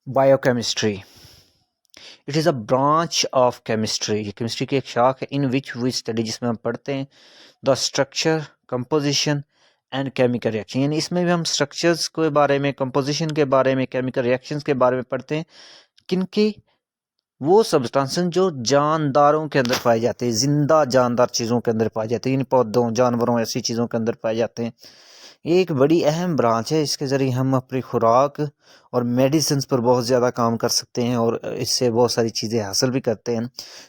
Biochemistry. It is a branch of chemistry. ये chemistry की एक शाख है in which we study, जिसमें हम पढ़ते हैं the structure, composition and chemical reaction. यानी इसमें भी हम structures के बारे में, composition के बारे में, chemical reactions के बारे में पढ़ते हैं। किनकी? वो सब्सटेंसेस जो जानदारों के अंदर पाए जाते हैं, जिंदा जानदार चीज़ों के अंदर पाए जाते हैं, इन पौधों, जानवरों, ऐसी चीज़ों के अंदर पाए जाते हैं। ये एक बड़ी अहम ब्रांच है। इसके ज़रिए हम अपनी खुराक और मेडिसिन्स पर बहुत ज़्यादा काम कर सकते हैं और इससे बहुत सारी चीज़ें हासिल भी करते हैं।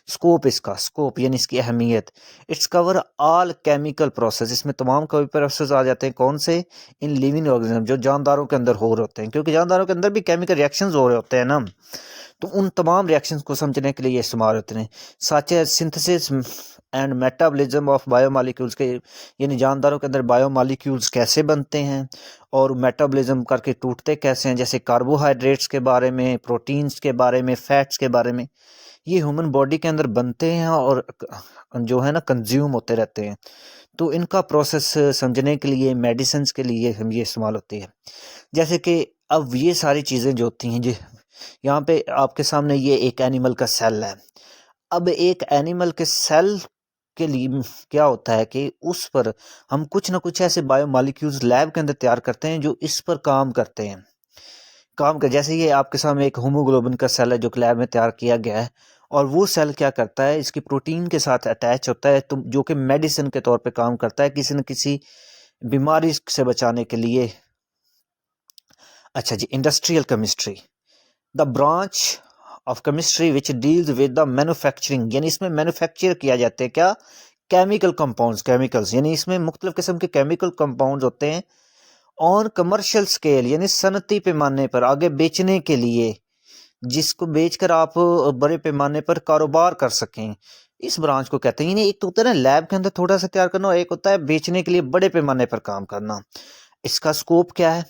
स्कोप यानी इसकी अहमियत, its cover all chemical process. इसमें तमाम कभी प्रोसेस आ जाते हैं। कौन से? इन लिविंग ऑर्गेनिज्म, जो जानदारों के अंदर हो रहे होते हैं, क्योंकि जानदारों के अंदर भी केमिकल रिएक्शंस हो रहे होते हैं ना, तो उन तमाम रिएक्शंस को समझने के लिए ये इस्तेमाल होते हैं। Such as synthesis and metabolism of biomolecules के, यानी जानदारों के अंदर बायोमॉलिक्यूल्स कैसे बनते हैं और मेटाबॉलिज्म करके टूटते कैसे हैं, जैसे कार्बोहाइड्रेट्स के बारे में, प्रोटीन्स के बारे में, फैट्स के बारे में, ये ह्यूमन बॉडी के अंदर बनते हैं और जो है ना कंज्यूम होते रहते हैं। तो इनका प्रोसेस समझने के लिए, मेडिसिन के लिए हम ये इस्तेमाल होती है। जैसे कि अब ये सारी चीज़ें जो होती हैं जी, यहाँ पे आपके सामने ये एक एनिमल का सेल है। अब एक एनिमल के सेल के लिए क्या होता है कि उस पर हम कुछ ना कुछ ऐसे बायोमॉलिक्यूल्स लैब के अंदर तैयार करते हैं जो इस पर काम करते हैं। जैसे ये आपके सामने एक हीमोग्लोबिन का सेल है जो लैब में तैयार किया गया है, और वो सेल क्या करता है, इसकी प्रोटीन के साथ अटैच होता है, तो जो कि मेडिसिन के तौर पे काम करता है किसी न किसी बीमारी से बचाने के लिए। अच्छा जी, industrial chemistry, the branch of chemistry which deals with the manufacturing, यानी इसमें मैन्युफैक्चर किया जाते हैं क्या? केमिकल कंपाउंड्स, केमिकल्स, यानी इसमें मुख्तलिफ किस्म के केमिकल कंपाउंड्स होते हैं ऑन कमर्शियल स्केल, यानी सनती पैमाने पर आगे बेचने के लिए, जिसको बेचकर आप बड़े पैमाने पर कारोबार कर सकें। इस ब्रांच को कहते हैं। यानी एक तो होता है ना लैब के अंदर थोड़ा सा तैयार करना, और एक होता है बेचने के लिए बड़े पैमाने पर काम करना। इसका स्कोप क्या है?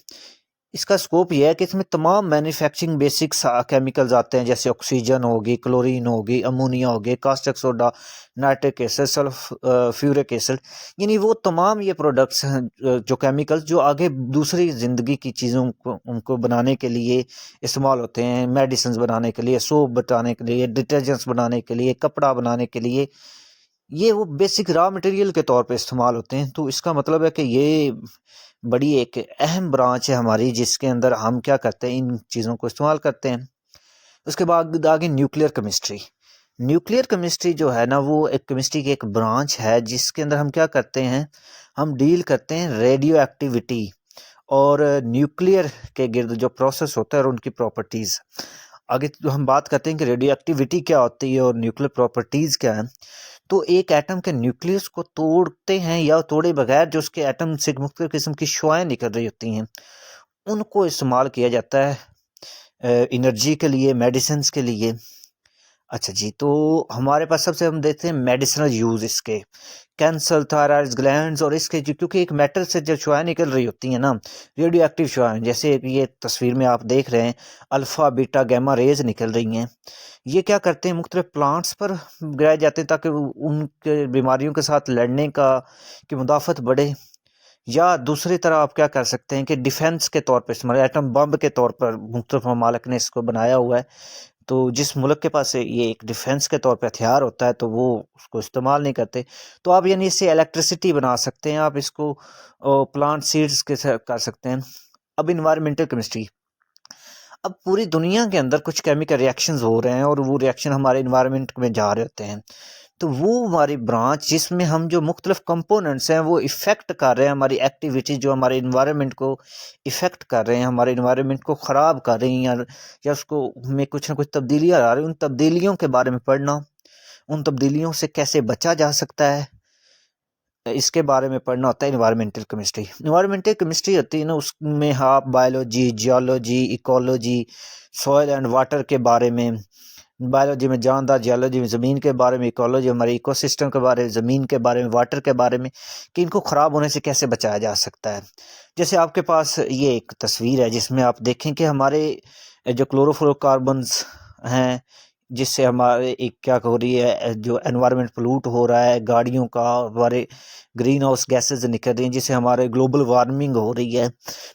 इसका स्कोप यह है कि इसमें तमाम मैन्युफैक्चरिंग बेसिक्स केमिकल्स आते हैं, जैसे ऑक्सीजन होगी, क्लोरीन होगी, अमोनिया होगी, caustic soda, nitric acid, sulphuric acid, यानी वो तमाम ये प्रोडक्ट्स हैं जो केमिकल्स जो आगे दूसरी ज़िंदगी की चीज़ों को उनको बनाने के लिए इस्तेमाल होते हैं, मेडिसिन बनाने के लिए, सोप बनाने के लिए, डिटर्जेंट्स बनाने के लिए, कपड़ा बनाने के लिए, ये वो बेसिक रॉ मटेरियल के तौर पे इस्तेमाल होते हैं। तो इसका मतलब है कि ये बड़ी एक अहम ब्रांच है हमारी, जिसके अंदर हम क्या करते हैं, इन चीज़ों को इस्तेमाल करते हैं। उसके बाद आगे न्यूक्लियर केमिस्ट्री। न्यूक्लियर केमिस्ट्री जो है ना, वो एक केमिस्ट्री की एक ब्रांच है जिसके अंदर हम क्या करते हैं, हम डील करते हैं रेडियो एक्टिविटी और न्यूक्लियर के गिर्द जो प्रोसेस होता है और उनकी प्रॉपर्टीज़। आगे तो हम बात करते हैं कि रेडियो एक्टिविटी क्या होती है और न्यूक्लियर प्रॉपर्टीज़ क्या है। तो एक एटम के न्यूक्लियस को तोड़ते हैं या तोड़े बगैर जो उसके एटम से मुख्तलिफ किस्म की शुआएं निकल रही होती हैं, उनको इस्तेमाल किया जाता है एनर्जी के लिए, मेडिसिन्स के लिए। अच्छा जी, तो हमारे पास सबसे हम देखते हैं मेडिसिनल यूज़ इसके, कैंसर, थायराइड ग्लैंड्स, और इसके जो क्योंकि एक मेटल से जो शुआएं निकल रही होती हैं ना, रेडियो एक्टिव शुआएं, जैसे ये तस्वीर में आप देख रहे हैं अल्फ़ा बीटा गैमा रेज निकल रही हैं। ये क्या करते हैं, मुख्तलिफ प्लांट्स पर गिराए जाते हैं ताकि उनके बीमारियों के साथ लड़ने की मुदाफ़त बढ़े। या दूसरी तरह आप क्या कर सकते हैं कि डिफेंस के तौर पर इस्तेमाल, एटम बम के तौर पर मुख्तलिफ ममालिक ने इसको बनाया हुआ है। तो जिस मुल्क के पास ये एक डिफेंस के तौर पे हथियार होता है तो वो उसको इस्तेमाल नहीं करते। तो आप यानी इससे इलेक्ट्रिसिटी बना सकते हैं, आप इसको प्लांट सीड्स के कर सकते हैं। अब इन्वायरमेंटल केमिस्ट्री, अब पूरी दुनिया के अंदर कुछ केमिकल रिएक्शंस हो रहे हैं और वो रिएक्शन हमारे इन्वायरमेंट में जा रहे होते हैं। तो वो हमारी ब्रांच जिसमें हम जो मुख्तलिफ कंपोनेंट्स हैं वो इफ़ेक्ट कर रहे हैं, हमारी एक्टिविटी जो हमारे इन्वायरमेंट को इफ़ेक्ट कर रहे हैं, हमारे इन्वायरमेंट को ख़राब कर रही हैं, या उसको में कुछ ना कुछ तब्दीलियाँ आ रही हैं, उन तब्दीलियों के बारे में पढ़ना, उन तब्दीलियों से कैसे बचा जा सकता है, इसके बारे में पढ़ना होता है इन्वायरमेंटल केमिस्ट्री। इन्वायरमेंटल केमिस्ट्री होती है ना, उसमें आप biology, geology, ecology, soil and water के बारे में, बायोलॉजी में जानदार, जियोलॉजी में ज़मीन के बारे में, इकोलॉजी हमारे इकोसिस्टम के बारे में, ज़मीन के बारे में, वाटर के बारे में, कि इनको ख़राब होने से कैसे बचाया जा सकता है। जैसे आपके पास ये एक तस्वीर है जिसमें आप देखें कि हमारे जो क्लोरोफ्लोरोकार्बन्स हैं जिससे हमारे एक क्या हो रही है, जो एनवायरनमेंट पोllूट हो रहा है, गाड़ियों का हमारे ग्रीन हाउस गैसेज निकल रही हैं, जिससे हमारे ग्लोबल वार्मिंग हो रही है।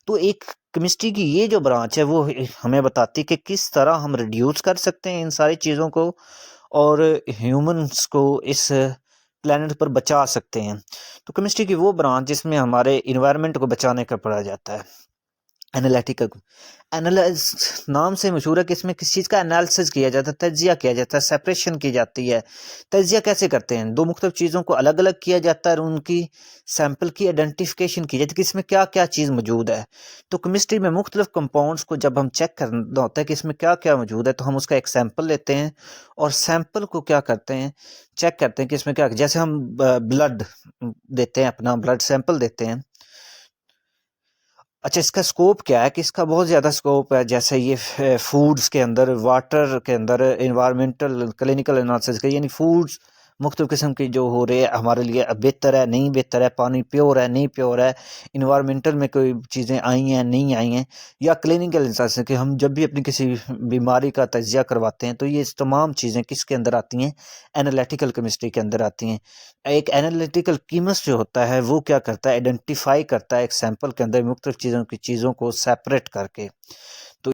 तो एक केमिस्ट्री की ये जो ब्रांच है वो हमें बताती है कि किस तरह हम रिड्यूस कर सकते हैं इन सारी चीज़ों को और ह्यूमंस को इस प्लेनेट पर बचा सकते हैं। तो केमिस्ट्री की वो ब्रांच जिसमें हमारे इन्वायरमेंट को बचाने का पड़ा जाता है। एनालिटिकल एनालाइज नाम से मशहूर है कि इसमें किस चीज़ का एनालिसिस किया जाता है, तज्जिया किया जाता है, सेपरेशन की जाती है। तज्जिया कैसे करते हैं, दो मुख्तलिफ चीज़ों को अलग अलग किया जाता है और उनकी सैंपल की आइडेंटिफिकेशन की जाती है कि इसमें क्या क्या चीज़ मौजूद है। तो केमिस्ट्री में मुख्तलिफ कंपाउंड्स को जब हम चेक करना होता है कि इसमें क्या क्या मौजूद है, तो हम उसका एक सैंपल लेते हैं और सैंपल को क्या करते हैं, चेक करते हैं कि इसमें क्या, जैसे हम ब्लड देते हैं, अपना ब्लड सैंपल देते हैं। अच्छा, इसका स्कोप क्या है कि इसका बहुत ज़्यादा स्कोप है, जैसे ये फूड्स के अंदर, वाटर के अंदर, एनवायरमेंटल क्लिनिकल एनालिसिस के, यानी फूड्स मुख्तलिफ़ किस्म की जो हो रहे हैं हमारे लिए बेहतर है, नहीं बेहतर है, पानी प्योर है, नहीं प्योर है, एनवायरमेंटल में कोई चीज़ें आई हैं, नहीं आई हैं, या क्लिनिकल एनालिसिस कि हम जब भी अपनी किसी बीमारी का तज्ज़िया करवाते हैं तो ये तमाम चीज़ें किसके अंदर आती हैं, एनालिटिकल केमिस्ट्री के अंदर आती हैं। एक एनालिटिकल कीमिस्ट जो होता है वो क्या करता है, आइडेंटिफाई करता है एक सैंपल के अंदर मुख्तलिफ चीज़ों को सेपरेट करके।